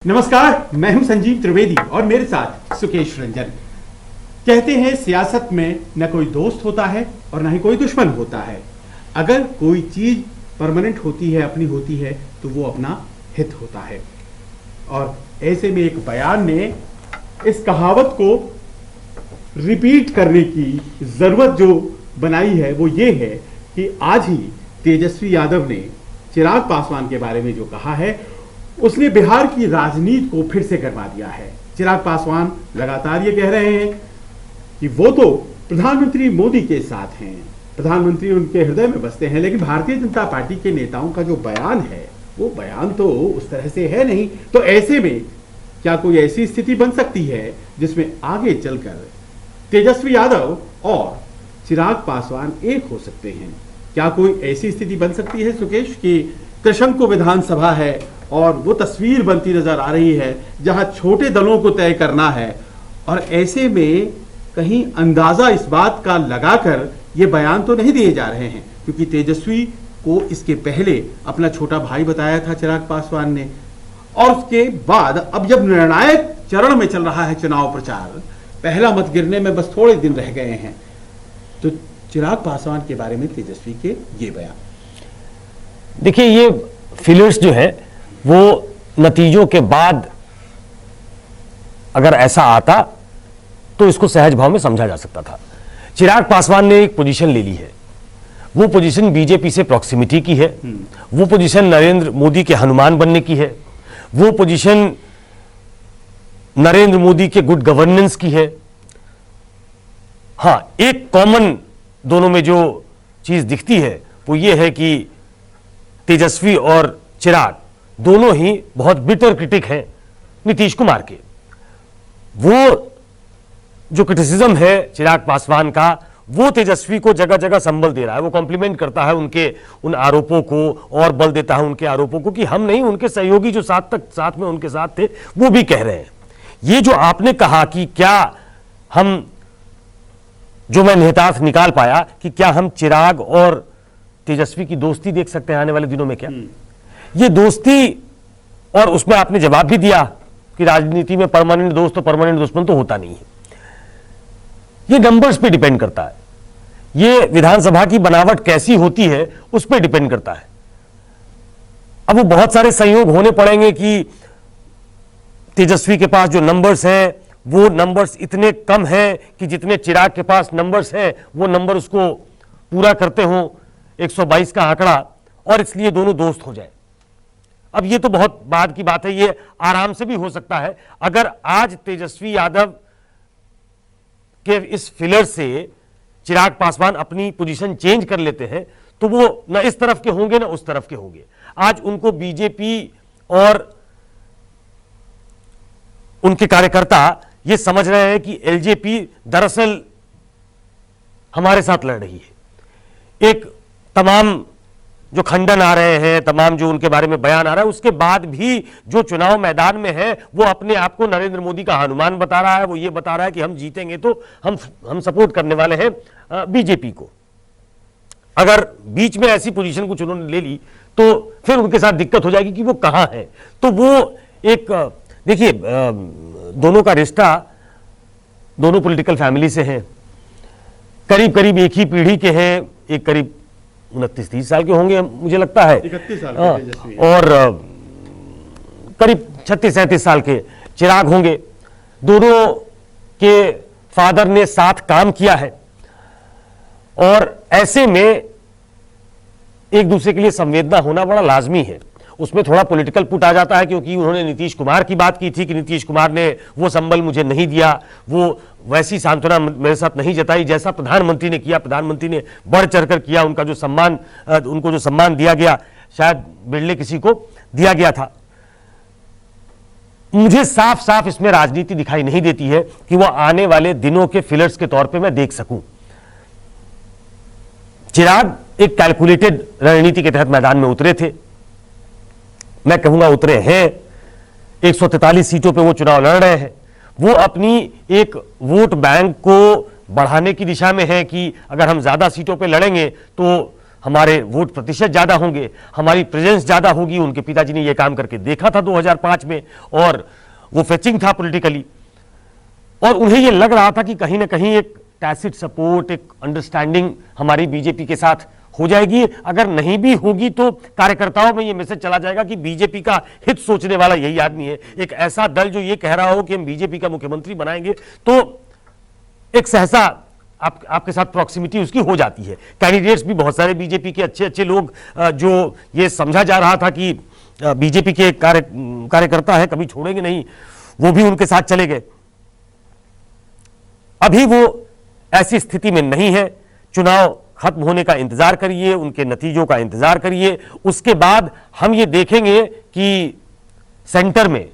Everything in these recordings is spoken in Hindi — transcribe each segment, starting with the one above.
नमस्कार, मैं हूं संजीव त्रिवेदी और मेरे साथ सुकेश रंजन। कहते हैं सियासत में न कोई दोस्त होता है और न ही कोई दुश्मन होता है। अगर कोई चीज परमानेंट होती है, अपनी होती है, तो वो अपना हित होता है। और ऐसे में एक बयान ने इस कहावत को रिपीट करने की जरूरत जो बनाई है वो ये है कि आज ही तेजस्वी यादव ने चिराग पासवान के बारे में जो कहा है उसने बिहार की राजनीति को फिर से गरमा दिया है। चिराग पासवान लगातार ये कह रहे हैं कि वो तो प्रधानमंत्री मोदी के साथ हैं, प्रधानमंत्री उनके हृदय में बसते हैं, लेकिन भारतीय जनता पार्टी के नेताओं का जो बयान है वो बयान तो उस तरह से है नहीं। तो ऐसे में क्या कोई ऐसी स्थिति बन सकती है जिसमें आगे चलकर तेजस्वी यादव और चिराग पासवान एक हो सकते हैं? क्या कोई ऐसी स्थिति बन सकती है सुकेश कि त्रिशंकु विधानसभा है और वो तस्वीर बनती नजर आ रही है जहां छोटे दलों को तय करना है, और ऐसे में कहीं अंदाजा इस बात का लगाकर ये बयान तो नहीं दिए जा रहे हैं, क्योंकि तेजस्वी को इसके पहले अपना छोटा भाई बताया था चिराग पासवान ने, और उसके बाद अब जब निर्णायक चरण में चल रहा है चुनाव प्रचार, पहला मत गिरने में बस थोड़े दिन रह गए हैं, तो चिराग पासवान के बारे में तेजस्वी के ये बयान। देखिए, ये फिलर्स जो है वो नतीजों के बाद अगर ऐसा आता तो इसको सहज भाव में समझा जा सकता था। चिराग पासवान ने एक पोजीशन ले ली है, वो पोजीशन बीजेपी से प्रॉक्सिमिटी की है, वो पोजीशन नरेंद्र मोदी के हनुमान बनने की है, वो पोजीशन नरेंद्र मोदी के गुड गवर्नेंस की है। हाँ, एक कॉमन दोनों में जो चीज दिखती है वो ये है कि तेजस्वी और चिराग दोनों ही बहुत बिटर क्रिटिक हैं नीतीश कुमार के। वो जो क्रिटिसिज्म है चिराग पासवान का, वो तेजस्वी को जगह जगह संबल दे रहा है, वो कॉम्प्लीमेंट करता है उनके उन आरोपों को और बल देता है उनके आरोपों को कि हम नहीं, उनके सहयोगी जो साथ में उनके साथ थे वो भी कह रहे हैं। ये जो आपने कहा कि क्या हम, जो मैं निहितार्थ निकाल पाया कि क्या हम चिराग और तेजस्वी की दोस्ती देख सकते हैं आने वाले दिनों में? क्या ये दोस्ती, और उसमें आपने जवाब भी दिया कि राजनीति में परमानेंट दोस्त और परमानेंट दुश्मन तो होता नहीं है। ये नंबर्स पे डिपेंड करता है, ये विधानसभा की बनावट कैसी होती है उस पर डिपेंड करता है। अब वो बहुत सारे संयोग होने पड़ेंगे कि तेजस्वी के पास जो नंबर्स हैं वो नंबर्स इतने कम हैं कि जितने चिराग के पास नंबर्स हैं वो नंबर उसको पूरा करते हो 122 का आंकड़ा, और इसलिए दोनों दोस्त हो जाए। अब ये तो बहुत बाद की बात है, ये आराम से भी हो सकता है। अगर आज तेजस्वी यादव के इस फिलर से चिराग पासवान अपनी पोजीशन चेंज कर लेते हैं तो वो ना इस तरफ के होंगे ना उस तरफ के होंगे। आज उनको बीजेपी और उनके कार्यकर्ता ये समझ रहे हैं कि एलजेपी दरअसल हमारे साथ लड़ रही है। एक तमाम जो खंडन आ रहे हैं, तमाम जो उनके बारे में बयान आ रहा है, उसके बाद भी जो चुनाव मैदान में है वो अपने आप को नरेंद्र मोदी का हनुमान बता रहा है। वो ये बता रहा है कि हम जीतेंगे तो हम सपोर्ट करने वाले हैं बीजेपी को। अगर बीच में ऐसी पोजीशन कुछ उन्होंने ले ली तो फिर उनके साथ दिक्कत हो जाएगी कि वो कहां है। तो वो एक, देखिए, दोनों का रिश्ता दोनों पॉलिटिकल फैमिली से है, करीब करीब एक ही पीढ़ी के हैं। एक करीब 29-30 साल के होंगे मुझे लगता है, 31 साल के, और करीब 36-37 साल के चिराग होंगे। दोनों के फादर ने साथ काम किया है और ऐसे में एक दूसरे के लिए संवेदना होना बड़ा लाजमी है। उसमें थोड़ा पॉलिटिकल पुट आ जाता है क्योंकि उन्होंने नीतीश कुमार की बात की थी कि नीतीश कुमार ने वो संबल मुझे नहीं दिया, वो वैसी सांत्वना मेरे साथ नहीं जताई जैसा प्रधानमंत्री ने किया। प्रधानमंत्री ने बढ़ चढ़कर किया, उनका जो सम्मान, उनको जो सम्मान दिया गया शायद बिरले किसी को दिया गया था। मुझे साफ साफ इसमें राजनीति दिखाई नहीं देती है कि वो आने वाले दिनों के फिलर्स के तौर पे मैं देख सकूं। चिराग एक कैलकुलेटेड रणनीति के तहत मैदान में उतरे थे, मैं कहूंगा उतरे हैं। 143 सीटों पे वो चुनाव लड़ रहे हैं। वो अपनी एक वोट बैंक को बढ़ाने की दिशा में है कि अगर हम ज्यादा सीटों पे लड़ेंगे तो हमारे वोट प्रतिशत ज्यादा होंगे, हमारी प्रेजेंस ज्यादा होगी। उनके पिताजी ने यह काम करके देखा था 2005 में, और वो फेचिंग था पॉलिटिकली, और उन्हें यह लग रहा था कि कहीं ना कहीं एक टैसिट सपोर्ट, एक अंडरस्टैंडिंग हमारी बीजेपी के साथ हो जाएगी। अगर नहीं भी होगी तो कार्यकर्ताओं में यह मैसेज चला जाएगा कि बीजेपी का हित सोचने वाला यही आदमी है। एक ऐसा दल जो ये कह रहा हो कि हम बीजेपी का मुख्यमंत्री बनाएंगे, तो एक सहसा आपके साथ प्रॉक्सिमिटी उसकी हो जाती है। कैंडिडेट्स भी बहुत सारे बीजेपी के अच्छे अच्छे लोग, जो ये समझा जा रहा था कि बीजेपी के कार्यकर्ता है, कभी छोड़ेंगे नहीं, वो भी उनके साथ चले गए। अभी वो ऐसी स्थिति में नहीं है। चुनाव खत्म होने का इंतजार करिए, उनके नतीजों का इंतजार करिए, उसके बाद हम ये देखेंगे कि सेंटर में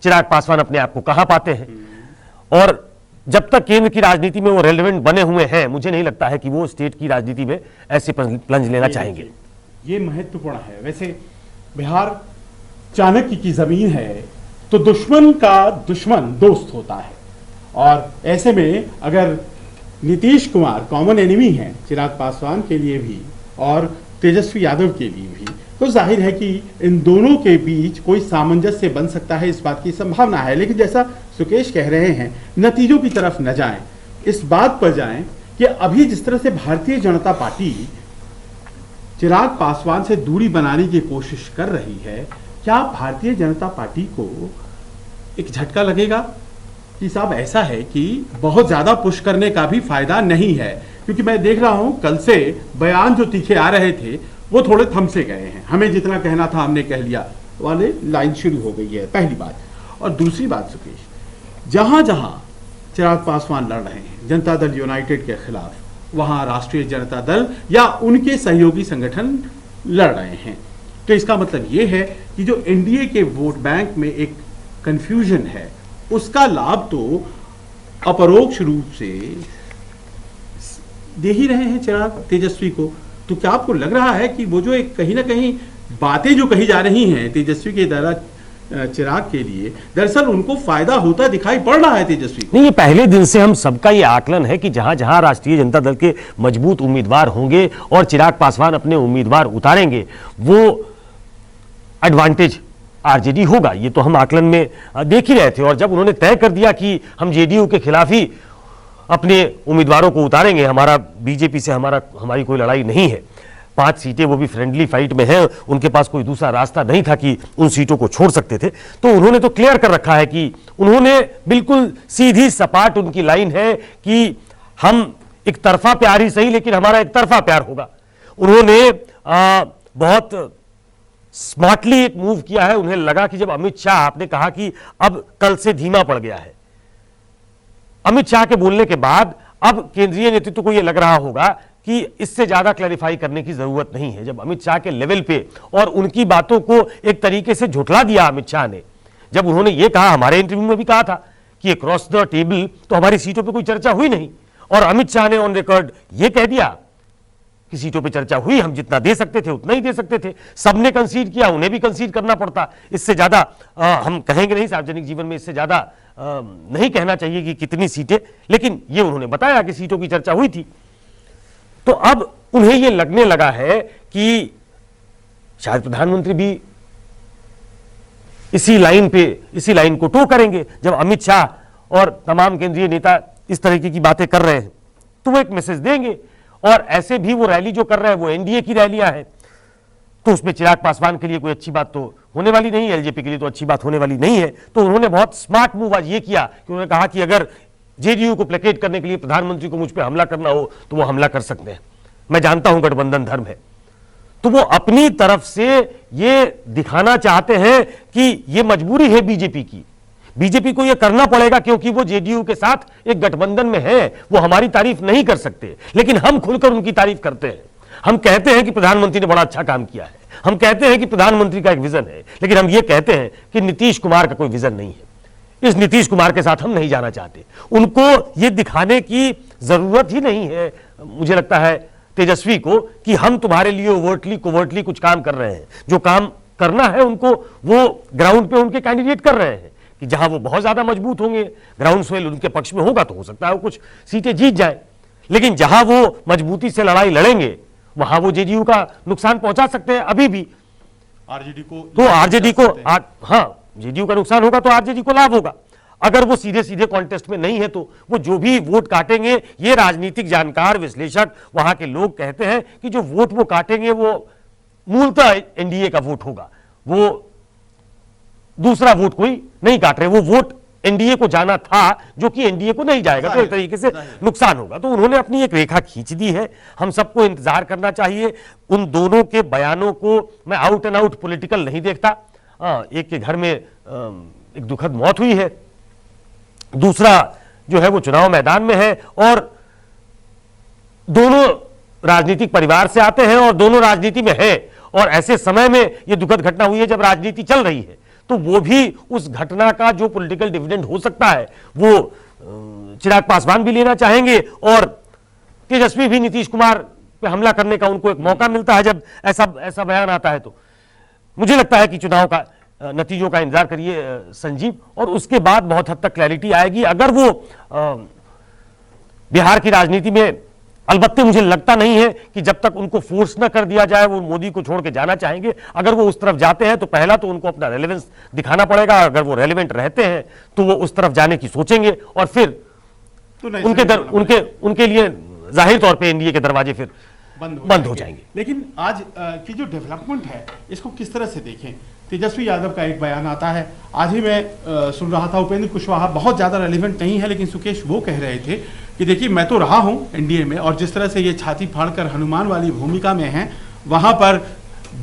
चिराग पासवान अपने आप को कहां पाते हैं। और जब तक केंद्र की राजनीति में वो रेलेवेंट बने हुए हैं, मुझे नहीं लगता है कि वो स्टेट की राजनीति में ऐसे प्लंज लेना चाहेंगे। ये महत्वपूर्ण है। वैसे बिहार चाणक्य की जमीन है, तो दुश्मन का दुश्मन दोस्त होता है, और ऐसे में अगर नीतीश कुमार कॉमन एनिमी हैं चिराग पासवान के लिए भी और तेजस्वी यादव के लिए भी, तो जाहिर है कि इन दोनों के बीच कोई सामंजस्य बन सकता है, इस बात की संभावना है। लेकिन जैसा सुकेश कह रहे हैं, नतीजों की तरफ न जाएं, इस बात पर जाएं कि अभी जिस तरह से भारतीय जनता पार्टी चिराग पासवान से दूरी बनाने की कोशिश कर रही है, क्या भारतीय जनता पार्टी को एक झटका लगेगा कि साहब ऐसा है कि बहुत ज्यादा पुश करने का भी फायदा नहीं है? क्योंकि मैं देख रहा हूं कल से बयान जो तीखे आ रहे थे वो थोड़े थम से गए हैं। हमें जितना कहना था हमने कह लिया वाले लाइन शुरू हो गई है, पहली बात। और दूसरी बात सुकेश, जहां जहां चिराग पासवान लड़ रहे हैं जनता दल यूनाइटेड के खिलाफ, वहां राष्ट्रीय जनता दल या उनके सहयोगी संगठन लड़ रहे हैं। तो इसका मतलब यह है कि जो एनडीए के वोट बैंक में एक कंफ्यूजन है, उसका लाभ तो अपरोक्ष रूप से दे ही रहे हैं चिराग तेजस्वी को। तो क्या आपको लग रहा है कि वो जो एक कहीं ना कहीं बातें जो कही जा रही हैं तेजस्वी के द्वारा चिराग के लिए, दरअसल उनको फायदा होता दिखाई पड़ रहा है तेजस्वी को? नहीं, ये पहले दिन से हम सबका ये आकलन है कि जहां जहां राष्ट्रीय जनता दल के मजबूत उम्मीदवार होंगे और चिराग पासवान अपने उम्मीदवार उतारेंगे, वो एडवांटेज आरजेडी होगा। ये तो हम आकलन में देख ही रहे थे। और जब उन्होंने तय कर दिया कि हम जेडीयू के खिलाफ ही अपने उम्मीदवारों को उतारेंगे, हमारा बीजेपी से हमारी कोई लड़ाई नहीं है, 5 सीटें वो भी फ्रेंडली फाइट में हैं, उनके पास कोई दूसरा रास्ता नहीं था कि उन सीटों को छोड़ सकते थे, तो उन्होंने तो क्लियर कर रखा है कि उन्होंने बिल्कुल सीधी सपाट उनकी लाइन है कि हम एक तरफा प्यार ही सही, लेकिन हमारा एक तरफा प्यार होगा। उन्होंने बहुत स्मार्टली एक मूव किया है। उन्हें लगा कि जब अमित शाह, आपने कहा कि अब कल से धीमा पड़ गया है, अमित शाह के बोलने के बाद अब केंद्रीय नेतृत्व को यह लग रहा होगा कि इससे ज्यादा क्लैरिफाई करने की जरूरत नहीं है। जब अमित शाह के लेवल पे और उनकी बातों को एक तरीके से झुठला दिया अमित शाह ने, जब उन्होंने ये कहा, हमारे इंटरव्यू में भी कहा था कि क्रॉस द टेबल तो हमारी सीटों पे कोई चर्चा हुई नहीं, और अमित शाह ने ऑन रिकॉर्ड ये कह दिया कि सीटों पे चर्चा हुई, हम जितना दे सकते थे उतना ही दे सकते थे, सबने कंसीड किया, उन्हें भी कंसीड करना पड़ता। इससे ज्यादा हम कहेंगे नहीं, सार्वजनिक जीवन में इससे ज्यादा नहीं कहना चाहिए कि कितनी सीटें, लेकिन ये उन्होंने बताया कि सीटों की चर्चा हुई थी। तो अब उन्हें यह लगने लगा है कि शायद प्रधानमंत्री भी इसी लाइन को टो करेंगे। जब अमित शाह और तमाम केंद्रीय नेता इस तरीके की बातें कर रहे हैं तो वो एक मैसेज देंगे। और ऐसे भी वो रैली जो कर रहे हैं वो एनडीए की रैलियां हैं, तो उसमें चिराग पासवान के लिए कोई अच्छी बात तो होने वाली नहीं है, एलजेपी के लिए तो अच्छी बात होने वाली नहीं है। तो उन्होंने बहुत स्मार्ट मूव आज ये किया कि उन्होंने कहा कि अगर जेडीयू को प्लेकेट करने के लिए प्रधानमंत्री को मुझ पर हमला करना हो तो वो हमला कर सकते हैं। मैं जानता हूं गठबंधन धर्म है, तो वो अपनी तरफ से ये दिखाना चाहते हैं कि ये मजबूरी है बीजेपी की, बीजेपी को ये करना पड़ेगा क्योंकि वो जेडीयू के साथ एक गठबंधन में है। वो हमारी तारीफ नहीं कर सकते, लेकिन हम खुलकर उनकी तारीफ करते हैं। हम कहते हैं कि प्रधानमंत्री ने बड़ा अच्छा काम किया है, हम कहते हैं कि प्रधानमंत्री का एक विजन है, लेकिन हम ये कहते हैं कि नीतीश कुमार का कोई विजन नहीं है। इस नीतीश कुमार के साथ हम नहीं जाना चाहते। उनको ये दिखाने की जरूरत ही नहीं है, मुझे लगता है तेजस्वी को, कि हम तुम्हारे लिए ओवर्टली कोवर्टली कुछ काम कर रहे हैं। जो काम करना है उनको वो ग्राउंड पे उनके कैंडिडेट कर रहे हैं, कि जहां वो बहुत ज्यादा मजबूत होंगे, ग्राउंड स्वेल उनके पक्ष में होगा, तो हो सकता है वो कुछ सीटें जीत जाए। लेकिन जहां वो मजबूती से लड़ाई लड़ेंगे वहां वो जेडीयू का नुकसान पहुंचा सकते हैं अभी भी। आरजेडी को तो आरजेडी को हाँ, जेडीयू का नुकसान होगा तो आरजेडी को लाभ होगा। अगर वो सीधे सीधे कॉन्टेस्ट में नहीं है तो वो जो भी वोट काटेंगे, ये राजनीतिक जानकार विश्लेषक वहां के लोग कहते हैं कि जो वोट वो काटेंगे वो मूलतः एनडीए का वोट होगा, वो दूसरा वोट कोई नहीं काट रहे, वो वोट एनडीए को जाना था जो कि एनडीए को नहीं जाएगा, तो एक तरीके से नुकसान होगा। तो उन्होंने अपनी एक रेखा खींच दी है। हम सबको इंतजार करना चाहिए उन दोनों के बयानों को। मैं आउट एंड आउट पॉलिटिकल नहीं देखता। एक के घर में एक दुखद मौत हुई है, दूसरा जो है वो चुनाव मैदान में है, और दोनों राजनीतिक परिवार से आते हैं और दोनों राजनीति में है, और ऐसे समय में यह दुखद घटना हुई है जब राजनीति चल रही है, तो वो भी उस घटना का जो पॉलिटिकल डिविडेंड हो सकता है वो चिराग पासवान भी लेना चाहेंगे, और तेजस्वी भी नीतीश कुमार पे हमला करने का उनको एक मौका मिलता है जब ऐसा बयान आता है। तो मुझे लगता है कि चुनाव का नतीजों का इंतजार करिए संजीव, और उसके बाद बहुत हद तक क्लैरिटी आएगी। अगर वो बिहार की राजनीति में, अलबत्ते मुझे लगता नहीं है कि जब तक उनको फोर्स न कर दिया जाए वो मोदी को छोड़ के जाना चाहेंगे। अगर वो उस तरफ जाते हैं तो पहला तो उनको अपना रेलेवेंस दिखाना पड़ेगा, अगर वो रेलेवेंट रहते हैं तो वो उस तरफ जाने की सोचेंगे, और फिर तो उनके लिए जाहिर तौर पे एनडीए के दरवाजे फिर बंद हो जाएंगे। लेकिन आज की जो डेवलपमेंट है इसको किस तरह से देखें? तेजस्वी यादव का एक बयान आता है, आज ही मैं सुन रहा था, उपेंद्र कुशवाहा बहुत ज़्यादा रेलिवेंट नहीं है लेकिन सुकेश वो कह रहे थे कि देखिए मैं तो रहा हूं एनडीए में, और जिस तरह से ये छाती फाड़कर हनुमान वाली भूमिका में हैं, वहां पर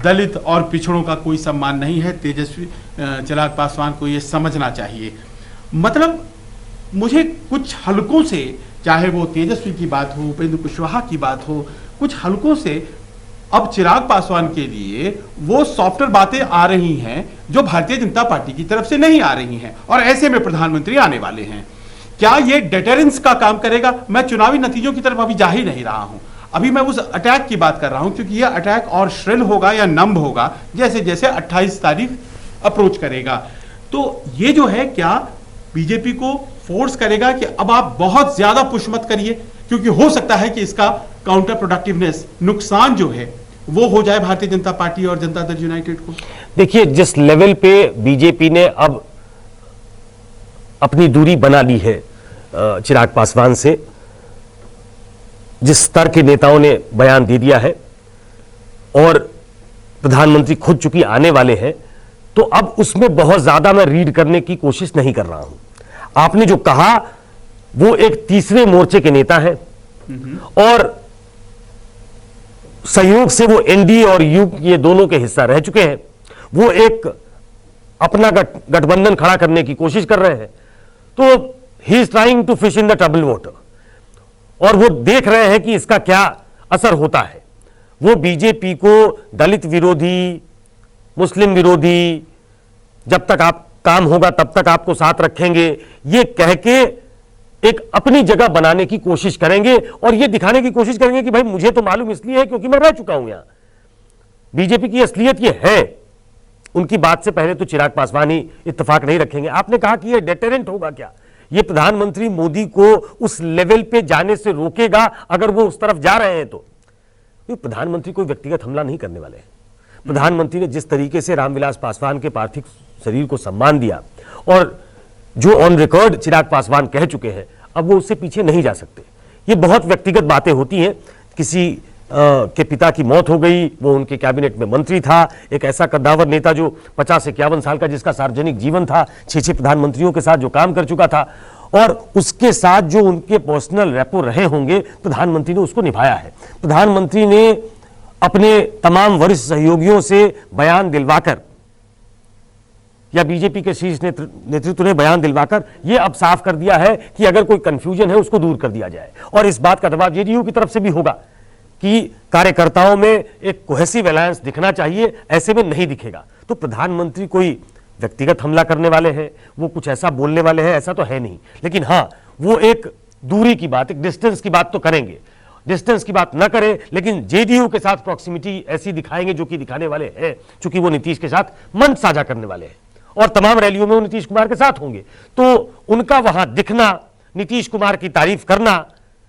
दलित और पिछड़ों का कोई सम्मान नहीं है। तेजस्वी चिराग पासवान को ये समझना चाहिए। मतलब मुझे कुछ हलकों से, चाहे वो तेजस्वी की बात हो, उपेंद्र कुशवाहा की बात हो, कुछ हलकों से अब चिराग पासवान के लिए वो सॉफ्टवेयर बातें आ रही हैं जो भारतीय जनता पार्टी की तरफ से नहीं आ रही हैं, और ऐसे में प्रधानमंत्री आने वाले हैं। क्या ये डेटरेंस का काम करेगा? मैं चुनावी नतीजों की तरफ अभी जा ही नहीं रहा हूं, अभी मैं उस अटैक की बात कर रहा हूं, क्योंकि यह अटैक और श्रिल होगा या नम्ब होगा जैसे जैसे 28 तारीख अप्रोच करेगा। तो ये जो है, क्या बीजेपी को फोर्स करेगा कि अब आप बहुत ज्यादा पुश मत करिए, क्योंकि हो सकता है कि इसका काउंटर प्रोडक्टिवनेस, नुकसान जो है वो हो जाए भारतीय जनता पार्टी और जनता दल यूनाइटेड को? देखिए, जिस लेवल पे बीजेपी ने अब अपनी दूरी बना ली है चिराग पासवान से, जिस स्तर के नेताओं ने बयान दे दिया है और प्रधानमंत्री खुद चूंकि आने वाले हैं, तो अब उसमें बहुत ज्यादा मैं रीड करने की कोशिश नहीं कर रहा हूं। आपने जो कहा वो एक तीसरे मोर्चे के नेता हैं, और सहयोग से वो एनडीए और यू ये दोनों के हिस्सा रह चुके हैं। वो एक अपना गठबंधन खड़ा करने की कोशिश कर रहे हैं, तो he is trying to fish in the trouble water, और वो देख रहे हैं कि इसका क्या असर होता है। वो बीजेपी को दलित विरोधी, मुस्लिम विरोधी, जब तक आप काम होगा तब तक आपको साथ रखेंगे, ये कह के एक अपनी जगह बनाने की कोशिश करेंगे, और ये दिखाने की कोशिश करेंगे कि भाई मुझे तो मालूम इसलिए है क्योंकि मैं रह चुका हूं यहां। बीजेपी की असलियत ये है। उनकी बात से पहले तो चिराग पासवान ही इत्तेफाक नहीं रखेंगे। आपने कहा कि ये डेटरेंट होगा क्या? ये प्रधानमंत्री मोदी को उस लेवल पे जाने से रोकेगा अगर वो उस तरफ जा रहे हैं तो? प्रधानमंत्री कोई व्यक्तिगत हमला नहीं करने वाले हैं। प्रधानमंत्री ने जिस तरीके से रामविलास पासवान के पार्थिव शरीर को सम्मान दिया, और जो ऑन रिकॉर्ड चिराग पासवान कह चुके हैं, अब वो उससे पीछे नहीं जा सकते। ये बहुत व्यक्तिगत बातें होती हैं। किसी के पिता की मौत हो गई, वो उनके कैबिनेट में मंत्री था, एक ऐसा कद्दावर नेता जो 50-51 साल का, जिसका सार्वजनिक जीवन था, 6 प्रधानमंत्रियों के साथ जो काम कर चुका था, और उसके साथ जो उनके पर्सनल रेपो रहे होंगे, प्रधानमंत्री ने उसको निभाया है। प्रधानमंत्री ने अपने तमाम वरिष्ठ सहयोगियों से बयान दिलवाकर, या बीजेपी के शीर्ष नेतृत्व ने बयान दिलवाकर ये अब साफ कर दिया है कि अगर कोई कंफ्यूजन है उसको दूर कर दिया जाए, और इस बात का दबाव जेडीयू की तरफ से भी होगा कि कार्यकर्ताओं में एक कोहेसिव अलायंस दिखना चाहिए, ऐसे में नहीं दिखेगा। तो प्रधानमंत्री कोई व्यक्तिगत हमला करने वाले हैं, वो कुछ ऐसा बोलने वाले हैं, ऐसा तो है नहीं। लेकिन हाँ, वो एक दूरी की बात, एक डिस्टेंस की बात तो करेंगे। डिस्टेंस की बात न करें, लेकिन जेडीयू के साथ प्रॉक्सिमिटी ऐसी दिखाएंगे जो कि दिखाने वाले हैं, चूंकि वो नीतीश के साथ मंच साझा करने वाले हैं और तमाम रैलियों में वो नीतीश कुमार के साथ होंगे। तो उनका वहां दिखना, नीतीश कुमार की तारीफ करना,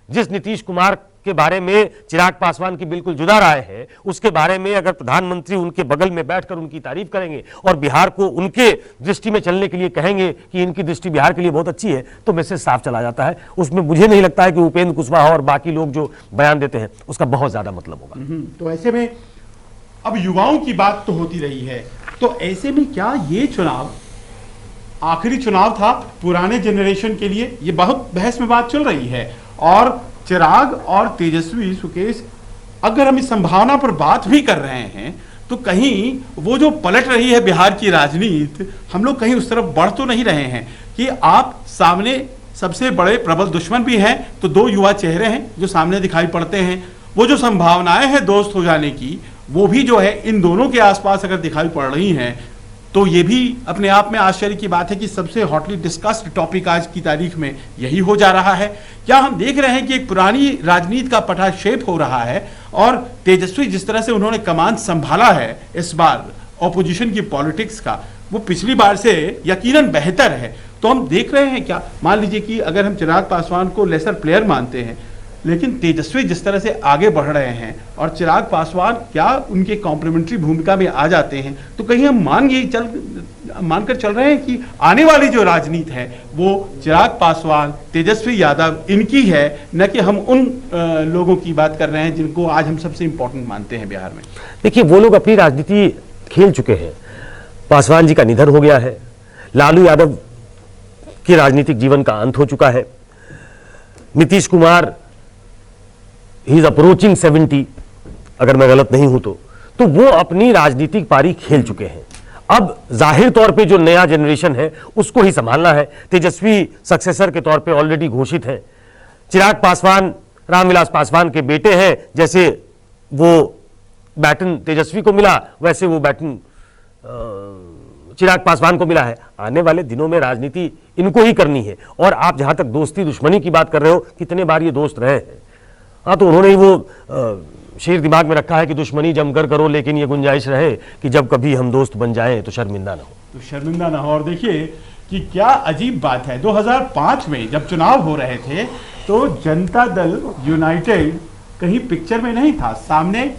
जिस नीतीश कुमार के बारे में चिराग पासवान की बिल्कुल जुदा राय है, उसके बारे में अगर प्रधानमंत्री उनके बगल में बैठकर उनकी तारीफ करेंगे और बिहार को उनके दृष्टि में चलने के लिए कहेंगे कि इनकी दृष्टि बिहार के लिए बहुत अच्छी है, तो मैसेज साफ चला जाता है। उसमें मुझे नहीं लगता है कि उपेंद्र कुशवाहा और बाकी लोग जो बयान देते हैं उसका बहुत ज्यादा मतलब होगा। तो ऐसे में अब युवाओं की बात तो होती रही है, तो ऐसे में क्या ये चुनाव आखिरी चुनाव था पुराने जनरेशन के लिए? ये बहुत बहस में बात चल रही है। और चिराग और तेजस्वी सुकेश, अगर हम इस संभावना पर बात भी कर रहे हैं तो कहीं वो जो पलट रही है बिहार की राजनीति, हम लोग कहीं उस तरफ बढ़ तो नहीं रहे हैं कि आप सामने सबसे बड़े प्रबल दुश्मन भी हैं, तो दो युवा चेहरे हैं जो सामने दिखाई पड़ते हैं। वो जो संभावनाएं हैं दोस्त हो जाने की, वो भी जो है इन दोनों के आसपास अगर दिखाई पड़ रही हैं, तो ये भी अपने आप में आश्चर्य की बात है कि सबसे हॉटली डिस्कस्ड टॉपिक आज की तारीख में यही हो जा रहा है। क्या हम देख रहे हैं कि एक पुरानी राजनीति का पटाक्षेप हो रहा है और तेजस्वी जिस तरह से उन्होंने कमान संभाला है इस बार ऑपोजिशन की पॉलिटिक्स का, वो पिछली बार से यकीनन बेहतर है। तो हम देख रहे हैं क्या, मान लीजिए कि अगर हम चिराग पासवान को लेसर प्लेयर मानते हैं, लेकिन तेजस्वी जिस तरह से आगे बढ़ रहे हैं और चिराग पासवान क्या उनके कॉम्प्लीमेंट्री भूमिका में आ जाते हैं, तो कहीं हम मानकर चल रहे हैं कि आने वाली जो राजनीति है वो चिराग पासवान, तेजस्वी यादव इनकी है, न कि हम उन लोगों की बात कर रहे हैं जिनको आज हम सबसे इंपॉर्टेंट मानते हैं बिहार में। देखिए, वो लोग अपनी राजनीति खेल चुके हैं। पासवान जी का निधन हो गया है, लालू यादव के राजनीतिक जीवन का अंत हो चुका है, Nitish Kumar he is approaching 70, अगर मैं गलत नहीं हूं तो वो अपनी राजनीतिक पारी खेल चुके हैं। अब जाहिर तौर पे जो नया जनरेशन है उसको ही संभालना है। तेजस्वी सक्सेसर के तौर पे ऑलरेडी घोषित है। चिराग पासवान रामविलास पासवान के बेटे हैं, जैसे वो बैटन तेजस्वी को मिला वैसे वो बैटन चिराग पासवान को मिला है। आने वाले दिनों में राजनीति इनको ही करनी है। और आप जहां तक दोस्ती दुश्मनी की बात कर रहे हो, कितने बार ये दोस्त रहे हैं। हाँ, तो उन्होंने ही वो शेर दिमाग में रखा है कि दुश्मनी जमकर करो, लेकिन ये गुंजाइश रहे कि जब कभी हम दोस्त बन जाएं तो शर्मिंदा ना हो। तो शर्मिंदा ना हो। और देखिए कि क्या अजीब बात है, 2005 में जब चुनाव हो रहे थे तो जनता दल यूनाइटेड कहीं पिक्चर में नहीं था। सामने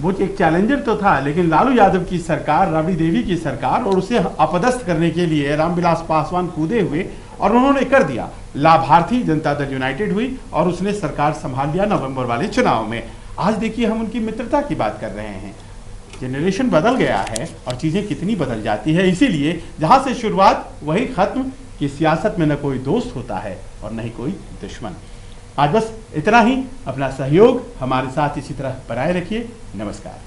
वो एक चैलेंजर तो था, लेकिन लालू यादव की सरकार, राबड़ी देवी की सरकार, और उसे अपदस्थ करने के लिए रामविलास पासवान कूदे हुए और उन्होंने कर दिया। लाभार्थी जनता दल यूनाइटेड हुई और उसने सरकार संभाल लिया नवंबर वाले चुनाव में। आज देखिए हम उनकी मित्रता की बात कर रहे हैं। जनरेशन बदल गया है और चीजें कितनी बदल जाती है। इसीलिए जहां से शुरुआत वही खत्म कि सियासत में न कोई दोस्त होता है और न ही कोई दुश्मन। आज बस इतना ही। अपना सहयोग हमारे साथ इसी तरह बनाए रखिए। नमस्कार।